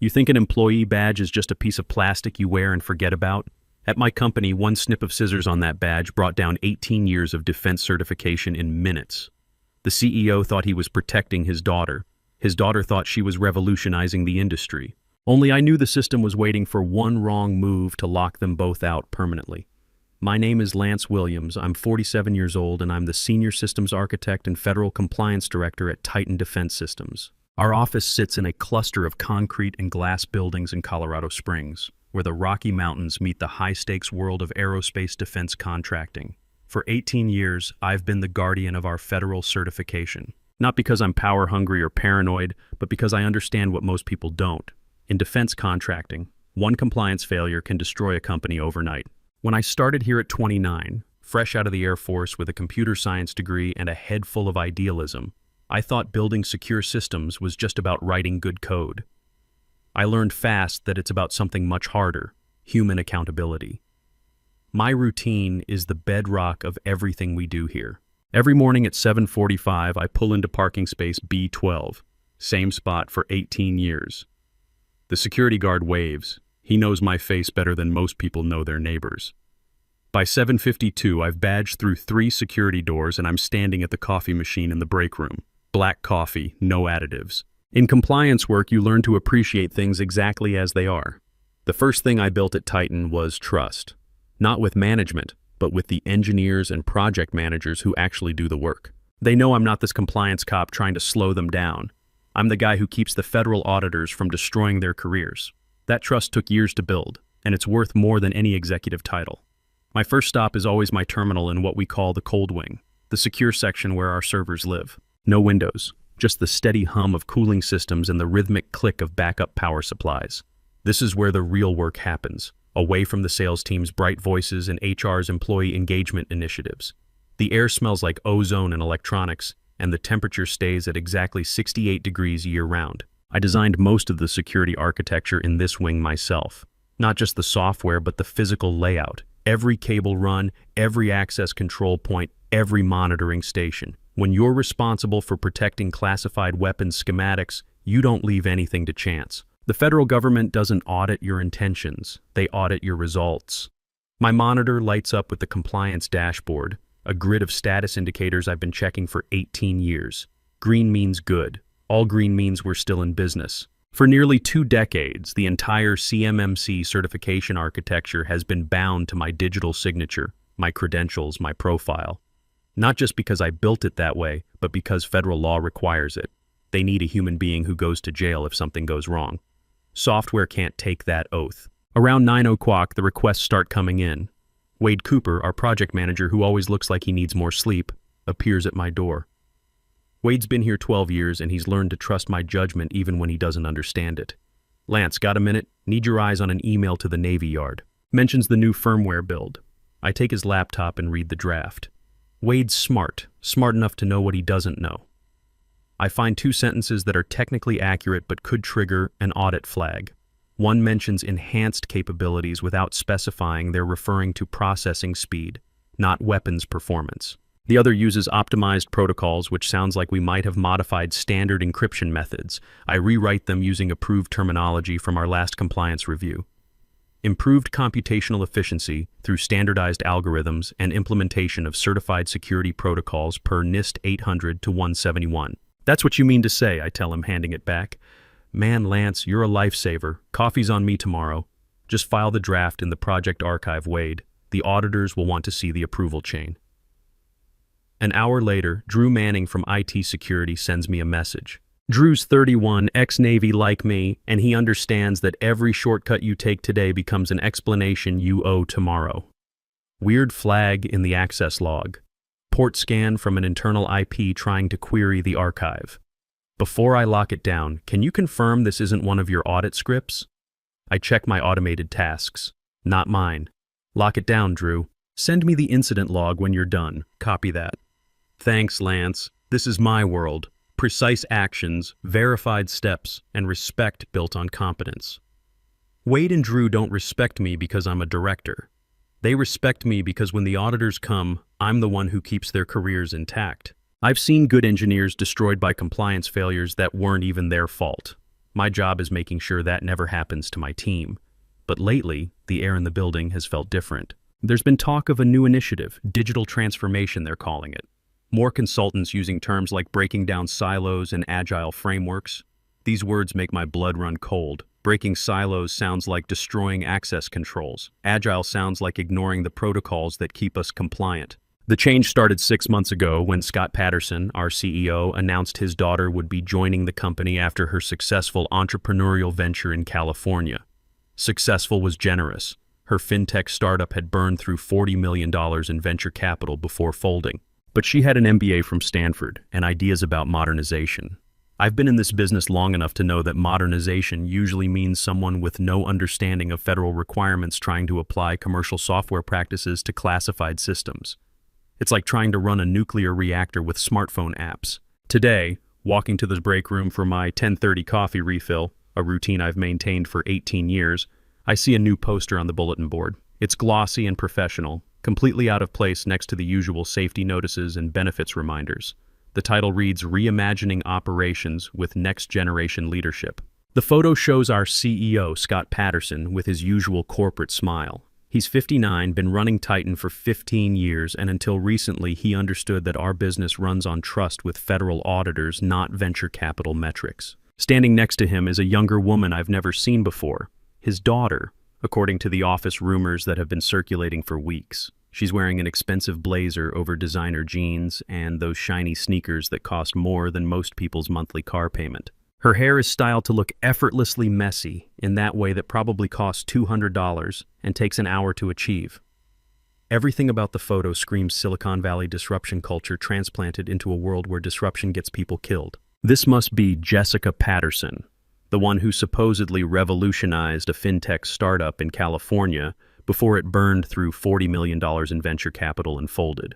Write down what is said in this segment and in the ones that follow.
You think an employee badge is just a piece of plastic you wear and forget about? At my company, one snip of scissors on that badge brought down 18 years of defense certification in minutes. The CEO thought he was protecting his daughter. His daughter thought she was revolutionizing the industry. Only I knew the system was waiting for one wrong move to lock them both out permanently. My name is Lance Williams. I'm 47 years old, and I'm the Senior Systems Architect and Federal Compliance Director at Titan Defense Systems. Our office sits in a cluster of concrete and glass buildings in Colorado Springs, where the Rocky Mountains meet the high-stakes world of aerospace defense contracting. For 18 years, I've been the guardian of our federal certification. Not because I'm power-hungry or paranoid, but because I understand what most people don't. In defense contracting, one compliance failure can destroy a company overnight. When I started here at 29, fresh out of the Air Force with a computer science degree and a head full of idealism, I thought building secure systems was just about writing good code. I learned fast that it's about something much harder: human accountability. My routine is the bedrock of everything we do here. Every morning at 7:45, I pull into parking space B12, same spot for 18 years. The security guard waves. He knows my face better than most people know their neighbors. By 7:52, I've badged through 3 security doors and I'm standing at the coffee machine in the break room. Black coffee, no additives. In compliance work, you learn to appreciate things exactly as they are. The first thing I built at Titan was trust. Not with management, but with the engineers and project managers who actually do the work. They know I'm not this compliance cop trying to slow them down. I'm the guy who keeps the federal auditors from destroying their careers. That trust took years to build, and it's worth more than any executive title. My first stop is always my terminal in what we call the cold wing, the secure section where our servers live. No windows, just the steady hum of cooling systems and the rhythmic click of backup power supplies. This is where the real work happens, away from the sales team's bright voices and HR's employee engagement initiatives. The air smells like ozone and electronics, and the temperature stays at exactly 68 degrees year-round. I designed most of the security architecture in this wing myself. Not just the software, but the physical layout. Every cable run, every access control point, every monitoring station. When you're responsible for protecting classified weapons schematics, you don't leave anything to chance. The federal government doesn't audit your intentions, they audit your results. My monitor lights up with the compliance dashboard, a grid of status indicators I've been checking for 18 years. Green means good. All green means we're still in business. For nearly 2 decades, the entire CMMC certification architecture has been bound to my digital signature, my credentials, my profile. Not just because I built it that way, but because federal law requires it. They need a human being who goes to jail if something goes wrong. Software can't take that oath. Around 9 o'clock, the requests start coming in. Wade Cooper, our project manager who always looks like he needs more sleep, appears at my door. Wade's been here 12 years and he's learned to trust my judgment even when he doesn't understand it. Lance, got a minute? Need your eyes on an email to the Navy Yard. Mentions the new firmware build. I take his laptop and read the draft. Wade's smart enough to know what he doesn't know. I find 2 sentences that are technically accurate but could trigger an audit flag. One mentions enhanced capabilities without specifying they're referring to processing speed, not weapons performance. The other uses optimized protocols, which sounds like we might have modified standard encryption methods. I rewrite them using approved terminology from our last compliance review. Improved computational efficiency through standardized algorithms and implementation of certified security protocols per NIST 800-171. That's what you mean to say, I tell him, handing it back. Man, Lance, you're a lifesaver. Coffee's on me tomorrow. Just file the draft in the project archive, Wade. The auditors will want to see the approval chain. An hour later, Drew Manning from IT Security sends me a message. Drew's 31, ex-Navy like me, and he understands that every shortcut you take today becomes an explanation you owe tomorrow. Weird flag in the access log. Port scan from an internal IP trying to query the archive. Before I lock it down, can you confirm this isn't one of your audit scripts? I check my automated tasks. Not mine. Lock it down, Drew. Send me the incident log when you're done. Copy that. Thanks, Lance. This is my world. Precise actions, verified steps, and respect built on competence. Wade and Drew don't respect me because I'm a director. They respect me because when the auditors come, I'm the one who keeps their careers intact. I've seen good engineers destroyed by compliance failures that weren't even their fault. My job is making sure that never happens to my team. But lately, the air in the building has felt different. There's been talk of a new initiative, digital transformation they're calling it. More consultants using terms like breaking down silos and agile frameworks. These words make my blood run cold. Breaking silos sounds like destroying access controls. Agile sounds like ignoring the protocols that keep us compliant. The change started 6 months ago when Scott Patterson, our CEO, announced his daughter would be joining the company after her successful entrepreneurial venture in California. Successful was generous. Her fintech startup had burned through $40 million in venture capital before folding. But she had an MBA from Stanford and ideas about modernization. I've been in this business long enough to know that modernization usually means someone with no understanding of federal requirements trying to apply commercial software practices to classified systems. It's like trying to run a nuclear reactor with smartphone apps. Today, walking to the break room for my 10:30 coffee refill, a routine I've maintained for 18 years, I see a new poster on the bulletin board. It's glossy and professional, completely out of place next to the usual safety notices and benefits reminders. The title reads, Reimagining Operations with Next Generation Leadership. The photo shows our CEO, Scott Patterson, with his usual corporate smile. He's 59, been running Titan for 15 years, and until recently he understood that our business runs on trust with federal auditors, not venture capital metrics. Standing next to him is a younger woman I've never seen before. His daughter, according to the office rumors that have been circulating for weeks. She's wearing an expensive blazer over designer jeans and those shiny sneakers that cost more than most people's monthly car payment. Her hair is styled to look effortlessly messy in that way that probably costs $200 and takes an hour to achieve. Everything about the photo screams Silicon Valley disruption culture transplanted into a world where disruption gets people killed. This must be Jessica Patterson, the one who supposedly revolutionized a fintech startup in California before it burned through $40 million in venture capital and folded.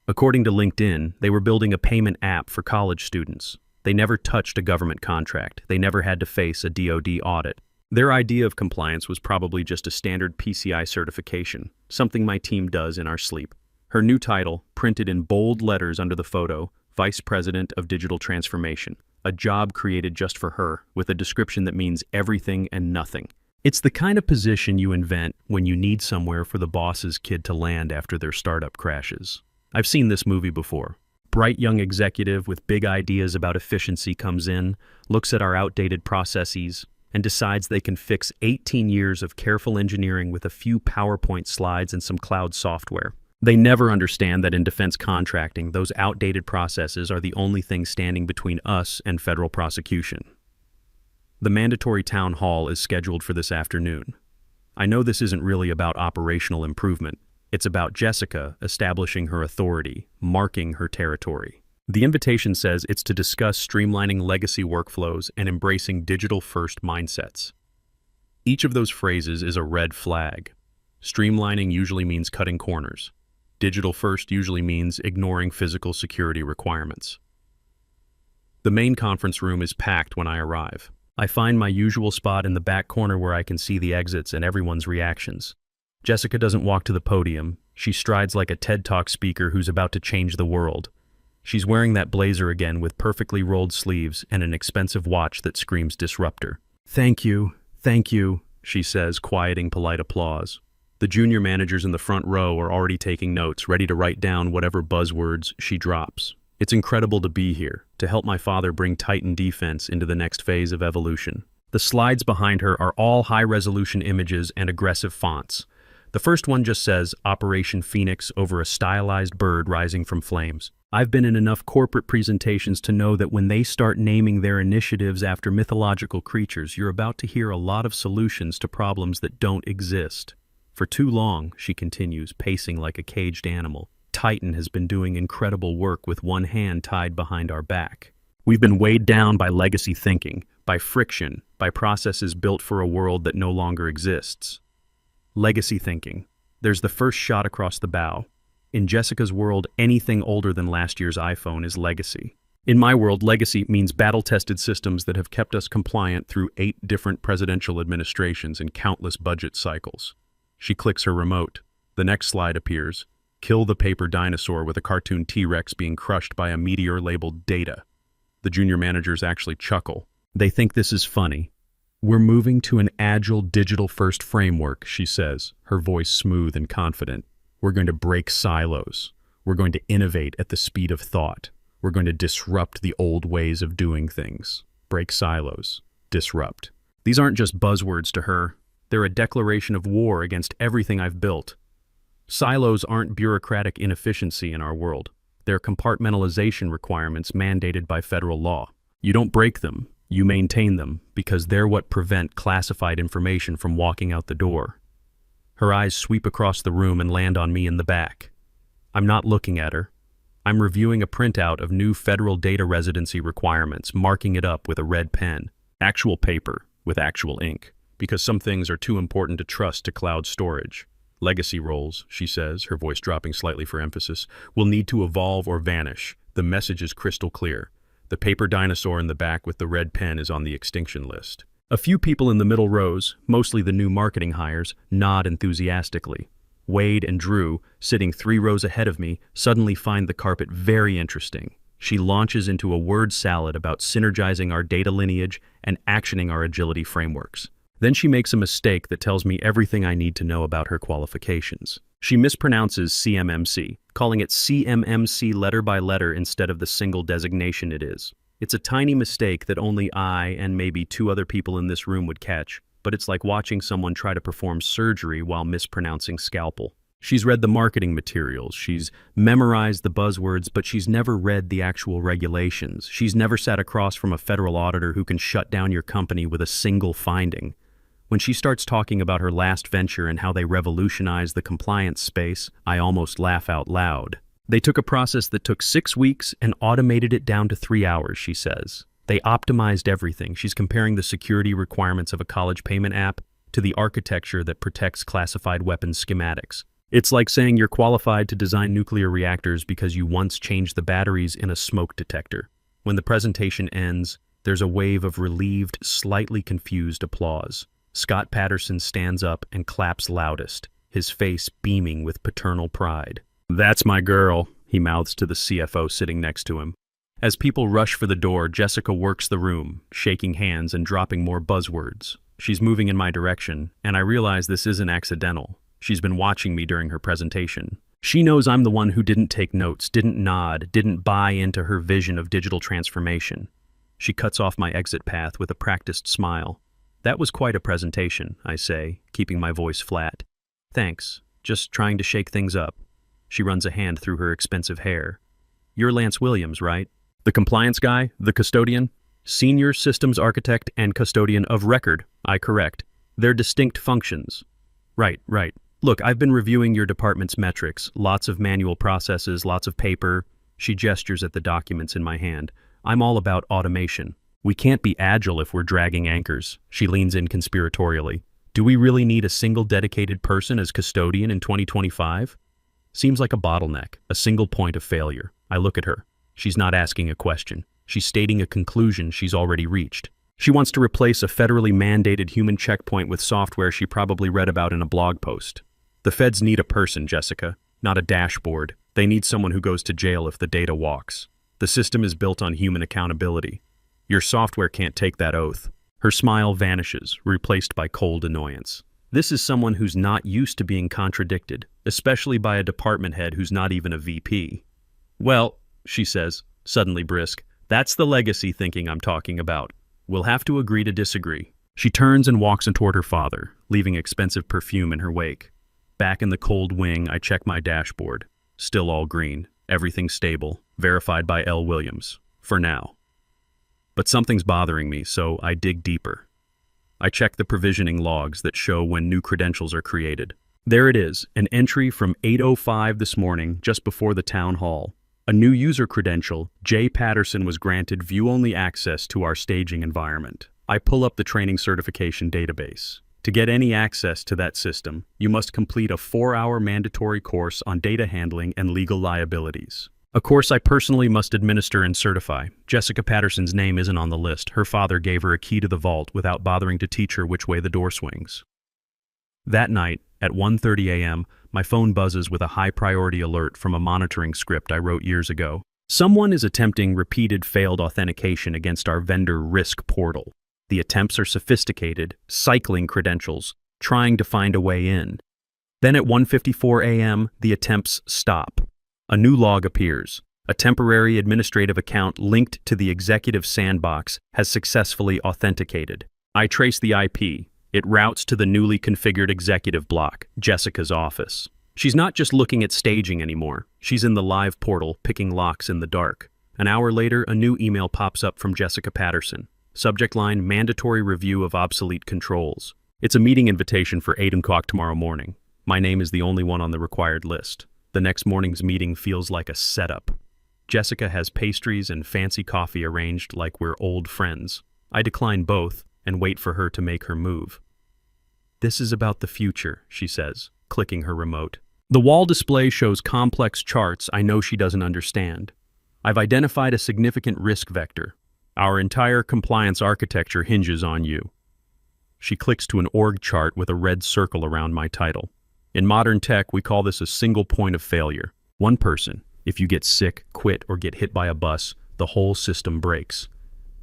According to LinkedIn, they were building a payment app for college students. They never touched a government contract. They never had to face a DoD audit. Their idea of compliance was probably just a standard PCI certification, something my team does in our sleep. Her new title, printed in bold letters under the photo, Vice President of Digital Transformation, a job created just for her, with a description that means everything and nothing. It's the kind of position you invent when you need somewhere for the boss's kid to land after their startup crashes. I've seen this movie before. Bright young executive with big ideas about efficiency comes in, looks at our outdated processes, and decides they can fix 18 years of careful engineering with a few PowerPoint slides and some cloud software. They never understand that in defense contracting, those outdated processes are the only thing standing between us and federal prosecution. The mandatory town hall is scheduled for this afternoon. I know this isn't really about operational improvement. It's about Jessica establishing her authority, marking her territory. The invitation says it's to discuss streamlining legacy workflows and embracing digital-first mindsets. Each of those phrases is a red flag. Streamlining usually means cutting corners. Digital-first usually means ignoring physical security requirements. The main conference room is packed when I arrive. I find my usual spot in the back corner where I can see the exits and everyone's reactions. Jessica doesn't walk to the podium. She strides like a TED Talk speaker who's about to change the world. She's wearing that blazer again with perfectly rolled sleeves and an expensive watch that screams disruptor. Thank you, she says, quieting polite applause. The junior managers in the front row are already taking notes, ready to write down whatever buzzwords she drops. It's incredible to be here, to help my father bring Titan Defense into the next phase of evolution. The slides behind her are all high-resolution images and aggressive fonts. The first one just says, Operation Phoenix over a stylized bird rising from flames. I've been in enough corporate presentations to know that when they start naming their initiatives after mythological creatures, you're about to hear a lot of solutions to problems that don't exist. For too long, she continues, pacing like a caged animal, Titan has been doing incredible work with one hand tied behind our back. We've been weighed down by legacy thinking, by friction, by processes built for a world that no longer exists. Legacy thinking. There's the first shot across the bow. In Jessica's world, anything older than last year's iPhone is legacy. In my world, legacy means battle-tested systems that have kept us compliant through 8 different presidential administrations and countless budget cycles. She clicks her remote. The next slide appears. Kill the paper dinosaur with a cartoon T-Rex being crushed by a meteor labeled Data. The junior managers actually chuckle. They think this is funny. We're moving to an agile digital-first framework, she says, her voice smooth and confident. We're going to break silos. We're going to innovate at the speed of thought. We're going to disrupt the old ways of doing things. Break silos. Disrupt. These aren't just buzzwords to her. They're a declaration of war against everything I've built. Silos aren't bureaucratic inefficiency in our world. They're compartmentalization requirements mandated by federal law. You don't break them, you maintain them, because they're what prevent classified information from walking out the door. Her eyes sweep across the room and land on me in the back. I'm not looking at her. I'm reviewing a printout of new federal data residency requirements, marking it up with a red pen. Actual paper, with actual ink, because some things are too important to trust to cloud storage. Legacy roles, she says, her voice dropping slightly for emphasis, will need to evolve or vanish. The message is crystal clear. The paper dinosaur in the back with the red pen is on the extinction list. A few people in the middle rows, mostly the new marketing hires, nod enthusiastically. Wade and Drew, sitting 3 rows ahead of me, suddenly find the carpet very interesting. She launches into a word salad about synergizing our data lineage and actioning our agility frameworks. Then she makes a mistake that tells me everything I need to know about her qualifications. She mispronounces CMMC, calling it CMMC letter by letter instead of the single designation it is. It's a tiny mistake that only I and maybe 2 other people in this room would catch, but it's like watching someone try to perform surgery while mispronouncing scalpel. She's read the marketing materials, she's memorized the buzzwords, but she's never read the actual regulations. She's never sat across from a federal auditor who can shut down your company with a single finding. When she starts talking about her last venture and how they revolutionized the compliance space, I almost laugh out loud. They took a process that took 6 weeks and automated it down to 3 hours, she says. They optimized everything. She's comparing the security requirements of a college payment app to the architecture that protects classified weapons schematics. It's like saying you're qualified to design nuclear reactors because you once changed the batteries in a smoke detector. When the presentation ends, there's a wave of relieved, slightly confused applause. Scott Patterson stands up and claps loudest, his face beaming with paternal pride. "That's my girl," he mouths to the CFO sitting next to him. As people rush for the door, Jessica works the room, shaking hands and dropping more buzzwords. She's moving in my direction, and I realize this isn't accidental. She's been watching me during her presentation. She knows I'm the one who didn't take notes, didn't nod, didn't buy into her vision of digital transformation. She cuts off my exit path with a practiced smile. "That was quite a presentation," I say, keeping my voice flat. "Thanks. Just trying to shake things up." She runs a hand through her expensive hair. "You're Lance Williams, right? The compliance guy? The custodian?" "Senior systems architect and custodian of record," I correct. "They're distinct functions." Right. "Look, I've been reviewing your department's metrics. Lots of manual processes, lots of paper." She gestures at the documents in my hand. "I'm all about automation. We can't be agile if we're dragging anchors." She leans in conspiratorially. "Do we really need a single dedicated person as custodian in 2025? Seems like a bottleneck, a single point of failure." I look at her. She's not asking a question. She's stating a conclusion she's already reached. She wants to replace a federally mandated human checkpoint with software she probably read about in a blog post. The feds need a person, Jessica, not a dashboard. They need someone who goes to jail if the data walks. The system is built on human accountability. Your software can't take that oath. Her smile vanishes, replaced by cold annoyance. This is someone who's not used to being contradicted, especially by a department head who's not even a VP. "Well," she says, suddenly brisk, "that's the legacy thinking I'm talking about. We'll have to agree to disagree." She turns and walks toward her father, leaving expensive perfume in her wake. Back in the cold wing, I check my dashboard. Still all green, everything stable, verified by L. Williams, for now. But something's bothering me, so I dig deeper. I check the provisioning logs that show when new credentials are created. There it is, an entry from 8:05 this morning, just before the town hall. A new user credential, J. Patterson, was granted view-only access to our staging environment. I pull up the training certification database. To get any access to that system, you must complete a 4-hour mandatory course on data handling and legal liabilities. A course I personally must administer and certify. Jessica Patterson's name isn't on the list. Her father gave her a key to the vault without bothering to teach her which way the door swings. That night, at 1:30 a.m., my phone buzzes with a high-priority alert from a monitoring script I wrote years ago. Someone is attempting repeated failed authentication against our vendor Risk portal. The attempts are sophisticated, cycling credentials, trying to find a way in. Then at 1:54 a.m., the attempts stop. A new log appears. A temporary administrative account linked to the executive sandbox has successfully authenticated. I trace the IP. It routes to the newly configured executive block, Jessica's office. She's not just looking at staging anymore. She's in the live portal, picking locks in the dark. An hour later, a new email pops up from Jessica Patterson. Subject line, mandatory review of obsolete controls. It's a meeting invitation for 8 o'clock tomorrow morning. My name is the only one on the required list. The next morning's meeting feels like a setup. Jessica has pastries and fancy coffee arranged like we're old friends. I decline both and wait for her to make her move. "This is about the future," she says, clicking her remote. The wall display shows complex charts I know she doesn't understand. I've identified a significant risk vector. Our entire compliance architecture hinges on you. She clicks to an org chart with a red circle around my title. In modern tech, we call this a single point of failure. One person. If you get sick, quit, or get hit by a bus, the whole system breaks.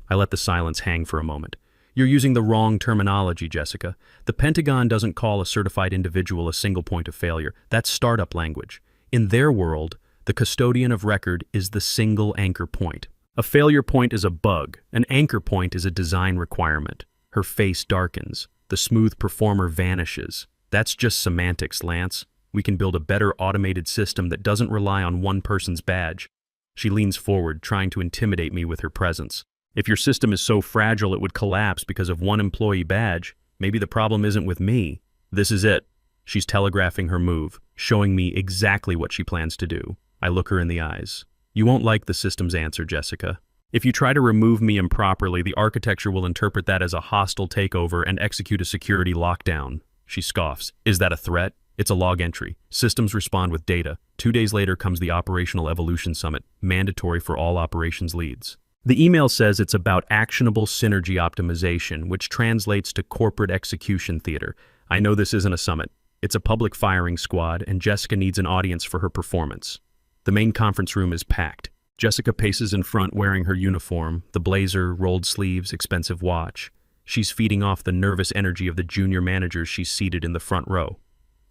I let the silence hang for a moment. "You're using the wrong terminology, Jessica. The Pentagon doesn't call a certified individual a single point of failure. That's startup language. In their world, the custodian of record is the single anchor point. A failure point is a bug. An anchor point is a design requirement." Her face darkens. The smooth performer vanishes. "That's just semantics, Lance. We can build a better automated system that doesn't rely on one person's badge." She leans forward, trying to intimidate me with her presence. "If your system is so fragile it would collapse because of one employee badge, maybe the problem isn't with me. This is it." She's telegraphing her move, showing me exactly what she plans to do. I look her in the eyes. "You won't like the system's answer, Jessica. If you try to remove me improperly, the architecture will interpret that as a hostile takeover and execute a security lockdown." She scoffs. "Is that a threat? It's a log entry. Systems respond with data. 2 days later comes the Operational Evolution Summit, mandatory for all operations leads. The email says it's about actionable synergy optimization, which translates to corporate execution theater. I know this isn't a summit. It's a public firing squad, and Jessica needs an audience for her performance. The main conference room is packed. Jessica paces in front wearing her uniform, the blazer, rolled sleeves, expensive watch. She's feeding off the nervous energy of the junior managers she's seated in the front row.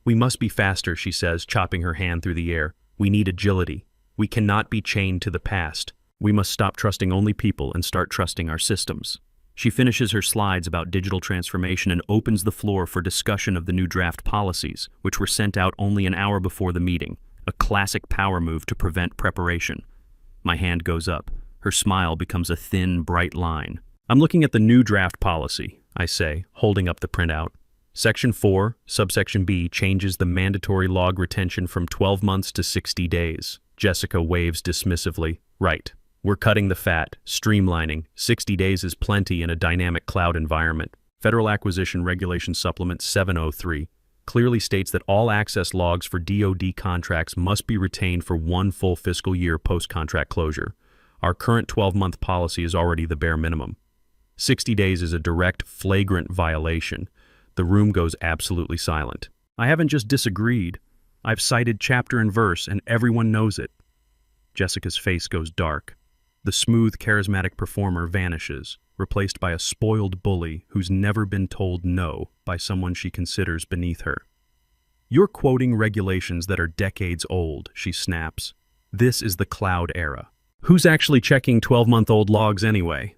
"We must be faster," she says, chopping her hand through the air. "We need agility. We cannot be chained to the past. We must stop trusting only people and start trusting our systems." She finishes her slides about digital transformation and opens the floor for discussion of the new draft policies, which were sent out only an hour before the meeting, a classic power move to prevent preparation. My hand goes up. Her smile becomes a thin, bright line. "I'm looking at the new draft policy," I say, holding up the printout. Section 4, subsection B, changes the mandatory log retention from 12 months to 60 days. Jessica waves dismissively. "Right. We're cutting the fat, streamlining. 60 days is plenty in a dynamic cloud environment." Federal Acquisition Regulation Supplement 703 clearly states that all access logs for DoD contracts must be retained for 1 full fiscal year post-contract closure. Our current 12-month policy is already the bare minimum. 60 days is a direct, flagrant violation. The room goes absolutely silent. I haven't just disagreed. I've cited chapter and verse, and everyone knows it. Jessica's face goes dark. The smooth, charismatic performer vanishes, replaced by a spoiled bully who's never been told no by someone she considers beneath her. "You're quoting regulations that are decades old," she snaps. "This is the cloud era. Who's actually checking 12-month-old logs anyway?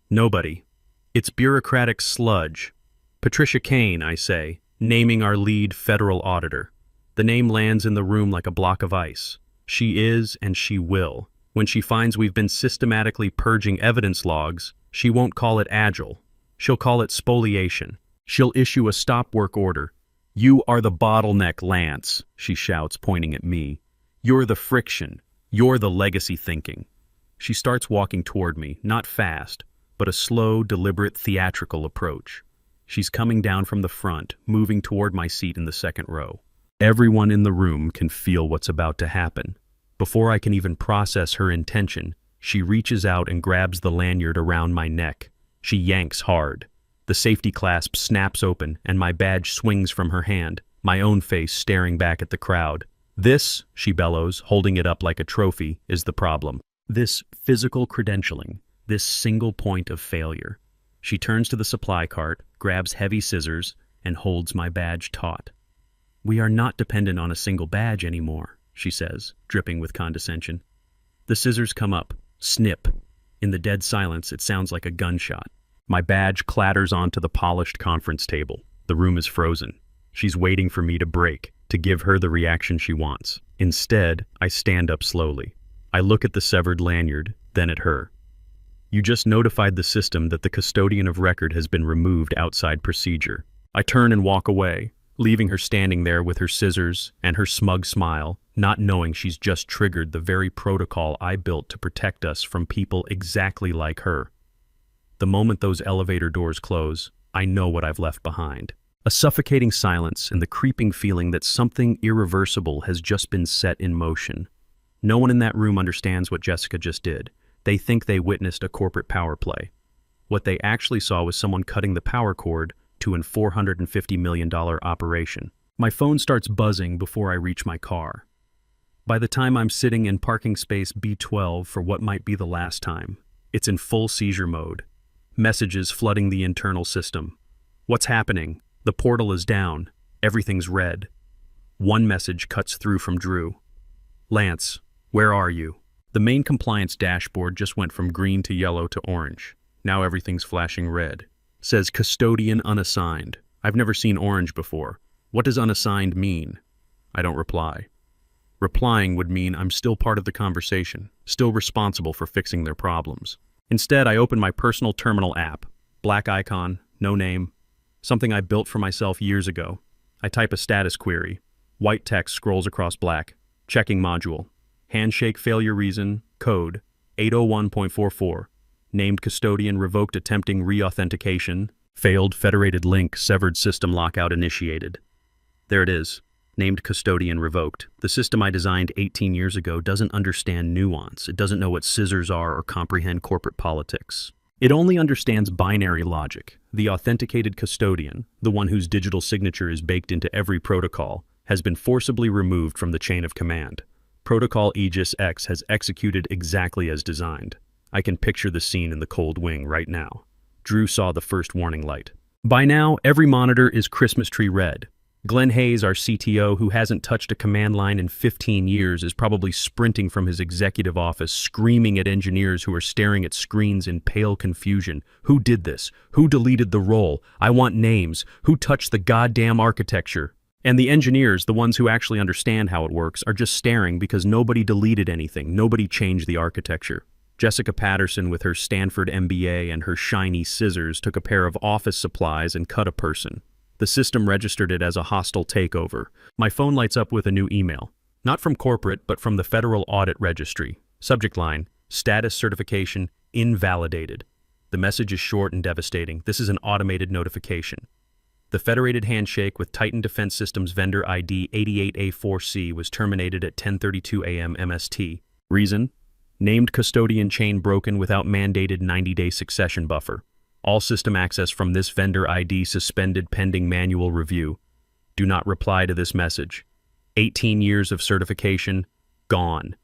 Nobody. It's bureaucratic sludge." "Patricia Kane," I say, naming our lead federal auditor. The name lands in the room like a block of ice. She is, and she will. When she finds we've been systematically purging evidence logs, she won't call it agile. She'll call it spoliation. She'll issue a stop work order. "You are the bottleneck, Lance," she shouts, pointing at me. "You're the friction. You're the legacy thinking." She starts walking toward me, not fast, but a slow, deliberate, theatrical approach. She's coming down from the front, moving toward my seat in the second row. Everyone in the room can feel what's about to happen. Before I can even process her intention, she reaches out and grabs the lanyard around my neck. She yanks hard. The safety clasp snaps open, and my badge swings from her hand, my own face staring back at the crowd. "This," she bellows, holding it up like a trophy, "is the problem. This physical credentialing, this single point of failure. She turns to the supply cart, grabs heavy scissors, and holds my badge taut. "We are not dependent on a single badge anymore," she says, dripping with condescension. The scissors come up. Snip. In the dead silence, it sounds like a gunshot. My badge clatters onto the polished conference table. The room is frozen. She's waiting for me to break, to give her the reaction she wants. Instead, I stand up slowly. I look at the severed lanyard, then at her. "You just notified the system that the custodian of record has been removed outside procedure." I turn and walk away, leaving her standing there with her scissors and her smug smile, not knowing she's just triggered the very protocol I built to protect us from people exactly like her. The moment those elevator doors close, I know what I've left behind. A suffocating silence and the creeping feeling that something irreversible has just been set in motion. No one in that room understands what Jessica just did. They think they witnessed a corporate power play. What they actually saw was someone cutting the power cord to an $450 million operation. My phone starts buzzing before I reach my car. By the time I'm sitting in parking space B12 for what might be the last time, it's in full seizure mode. Messages flooding the internal system. "What's happening? The portal is down. Everything's red." One message cuts through from Drew. "Lance, where are you?" The main compliance dashboard just went from green to yellow to orange. Now everything's flashing red. Says custodian unassigned. I've never seen orange before. What does unassigned mean? I don't reply. Replying would mean I'm still part of the conversation, still responsible for fixing their problems. Instead, I open my personal terminal app. Black icon, no name. Something I built for myself years ago. I type a status query. White text scrolls across black. Checking module. Handshake failure reason, code 801.44. Named custodian revoked attempting re-authentication. Failed federated link, severed system lockout initiated. There it is. Named custodian revoked. The system I designed 18 years ago doesn't understand nuance. It doesn't know what scissors are or comprehend corporate politics. It only understands binary logic. The authenticated custodian, the one whose digital signature is baked into every protocol, has been forcibly removed from the chain of command. Protocol Aegis X has executed exactly as designed. I can picture the scene in the cold wing right now. Drew saw the first warning light. By now, every monitor is Christmas tree red. Glenn Hayes, our CTO, who hasn't touched a command line in 15 years, is probably sprinting from his executive office, screaming at engineers who are staring at screens in pale confusion. Who did this? Who deleted the role? I want names. Who touched the goddamn architecture? And the engineers, the ones who actually understand how it works, are just staring because nobody deleted anything. Nobody changed the architecture. Jessica Patterson, with her Stanford MBA and her shiny scissors, took a pair of office supplies and cut a person. The system registered it as a hostile takeover. My phone lights up with a new email. Not from corporate, but from the Federal Audit Registry. Subject line, status certification invalidated. The message is short and devastating. This is an automated notification. The federated handshake with Titan Defense Systems vendor ID 88A4C was terminated at 10:32 a.m. MST. Reason? Named custodian chain broken without mandated 90-day succession buffer. All system access from this vendor ID suspended pending manual review. Do not reply to this message. 18 years of certification, gone.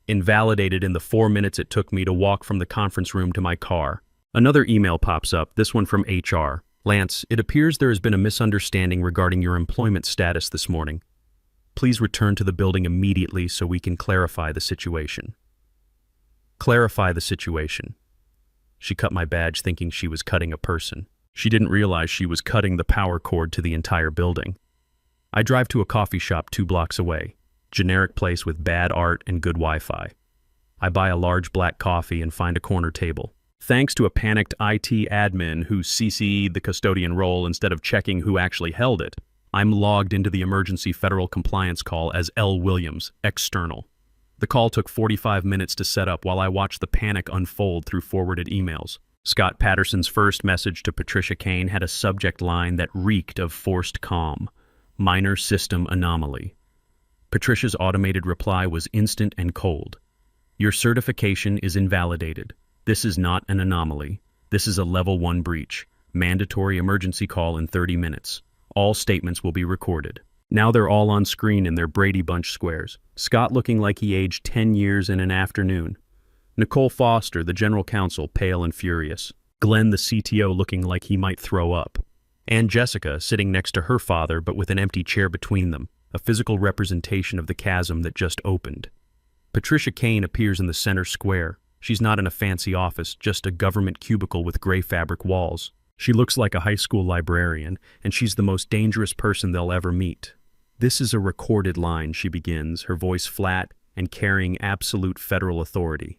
Invalidated in the 4 minutes it took me to walk from the conference room to my car. Another email pops up, this one from HR. Lance, it appears there has been a misunderstanding regarding your employment status this morning. Please return to the building immediately so we can clarify the situation. Clarify the situation. She cut my badge thinking she was cutting a person. She didn't realize she was cutting the power cord to the entire building. I drive to a coffee shop 2 blocks away. Generic place with bad art and good Wi-Fi. I buy a large black coffee and find a corner table. Thanks to a panicked IT admin who CC'd the custodian role instead of checking who actually held it, I'm logged into the emergency federal compliance call as L. Williams, external. The call took 45 minutes to set up while I watched the panic unfold through forwarded emails. Scott Patterson's first message to Patricia Kane had a subject line that reeked of forced calm. Minor system anomaly. Patricia's automated reply was instant and cold. Your certification is invalidated. This is not an anomaly. This is a level 1 breach. Mandatory emergency call in 30 minutes. All statements will be recorded. Now they're all on screen in their Brady Bunch squares. Scott looking like he aged 10 years in an afternoon. Nicole Foster, the general counsel, pale and furious. Glenn, the CTO, looking like he might throw up. And Jessica, sitting next to her father but with an empty chair between them, a physical representation of the chasm that just opened. Patricia Kane appears in the center square. She's not in a fancy office, just a government cubicle with gray fabric walls. She looks like a high school librarian, and she's the most dangerous person they'll ever meet. "This is a recorded line," she begins, her voice flat and carrying absolute federal authority.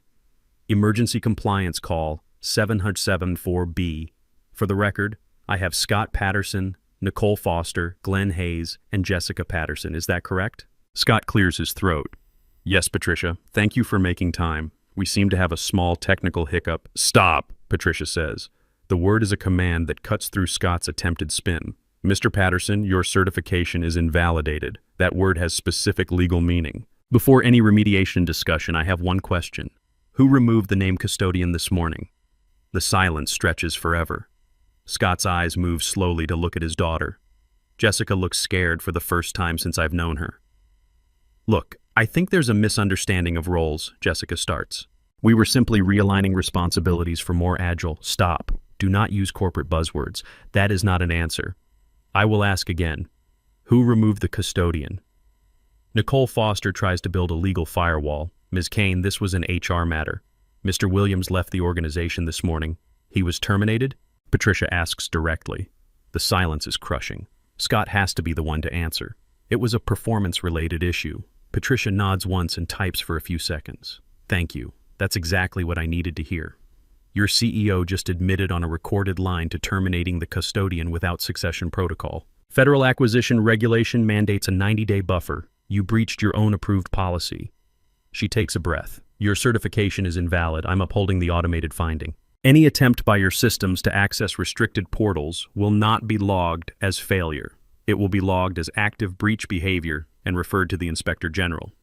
"Emergency compliance call 7074B. For the record, I have Scott Patterson, Nicole Foster, Glenn Hayes, and Jessica Patterson. Is that correct?" Scott clears his throat. "Yes, Patricia. Thank you for making time. We seem to have a small technical hiccup." "Stop," Patricia says. The word is a command that cuts through Scott's attempted spin. "Mr. Patterson, your certification is invalidated. That word has specific legal meaning. Before any remediation discussion, I have one question. Who removed the name custodian this morning?" The silence stretches forever. Scott's eyes move slowly to look at his daughter. Jessica looks scared for the first time since I've known her. "Look, I think there's a misunderstanding of roles," Jessica starts. "We were simply realigning responsibilities for more agile." "Stop. Do not use corporate buzzwords. That is not an answer. I will ask again. Who removed the custodian?" Nicole Foster tries to build a legal firewall. "Ms. Kane, this was an HR matter. Mr. Williams left the organization this morning. He was terminated?" Patricia asks directly. The silence is crushing. Scott has to be the one to answer. It was a performance-related issue. Patricia nods once and types for a few seconds. "Thank you. That's exactly what I needed to hear. Your CEO just admitted on a recorded line to terminating the custodian without succession protocol. Federal acquisition regulation mandates a 90-day buffer. You breached your own approved policy." She takes a breath. "Your certification is invalid. I'm upholding the automated finding. Any attempt by your systems to access restricted portals will not be logged as failure. It will be logged as active breach behavior and referred to the Inspector General."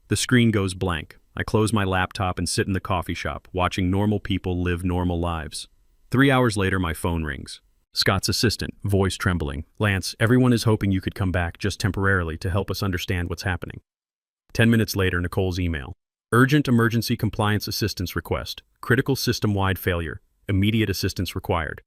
The screen goes blank. I close my laptop and sit in the coffee shop, watching normal people live normal lives. 3 hours later, my phone rings. Scott's assistant, voice trembling. "Lance, everyone is hoping you could come back just temporarily to help us understand what's happening." 10 minutes later, Nicole's email. "Urgent emergency compliance assistance request. Critical system-wide failure. Immediate assistance required."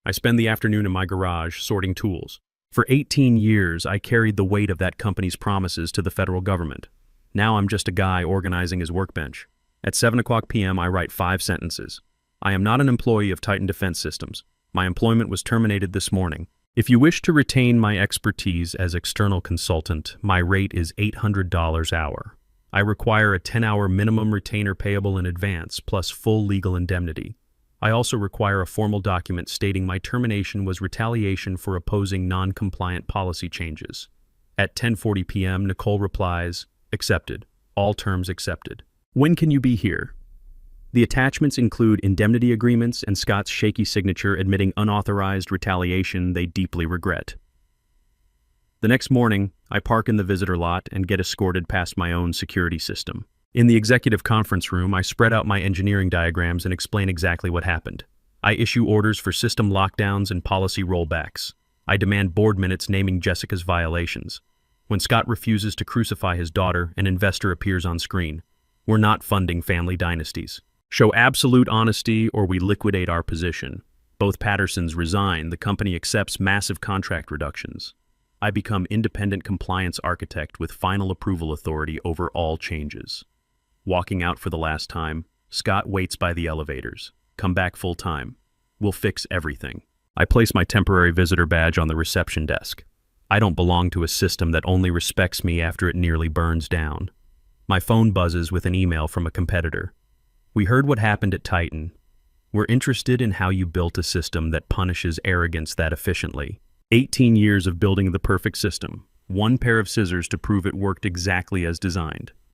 I spend the afternoon in my garage sorting tools. For 18 years, I carried the weight of that company's promises to the federal government. Now I'm just a guy organizing his workbench. At 7:00 p.m., I write 5 sentences. "I am not an employee of Titan Defense Systems. My employment was terminated this morning. If you wish to retain my expertise as external consultant, my rate is $800 hour. I require a 10-hour minimum retainer payable in advance, plus full legal indemnity. I also require a formal document stating my termination was retaliation for opposing non-compliant policy changes." At 10:40 p.m., Nicole replies, "Accepted. All terms accepted. When can you be here?" The attachments include indemnity agreements and Scott's shaky signature admitting unauthorized retaliation they deeply regret. The next morning, I park in the visitor lot and get escorted past my own security system. In the executive conference room, I spread out my engineering diagrams and explain exactly what happened. I issue orders for system lockdowns and policy rollbacks. I demand board minutes naming Jessica's violations. When Scott refuses to crucify his daughter, an investor appears on screen. "We're not funding family dynasties. Show absolute honesty or we liquidate our position." Both Pattersons resign. The company accepts massive contract reductions. I become independent compliance architect with final approval authority over all changes. Walking out for the last time, Scott waits by the elevators. "Come back full time. We'll fix everything." I place my temporary visitor badge on the reception desk. I don't belong to a system that only respects me after it nearly burns down. My phone buzzes with an email from a competitor. "We heard what happened at Titan. We're interested in how you built a system that punishes arrogance that efficiently. 18 years of building the perfect system. One pair of scissors to prove it worked exactly as designed.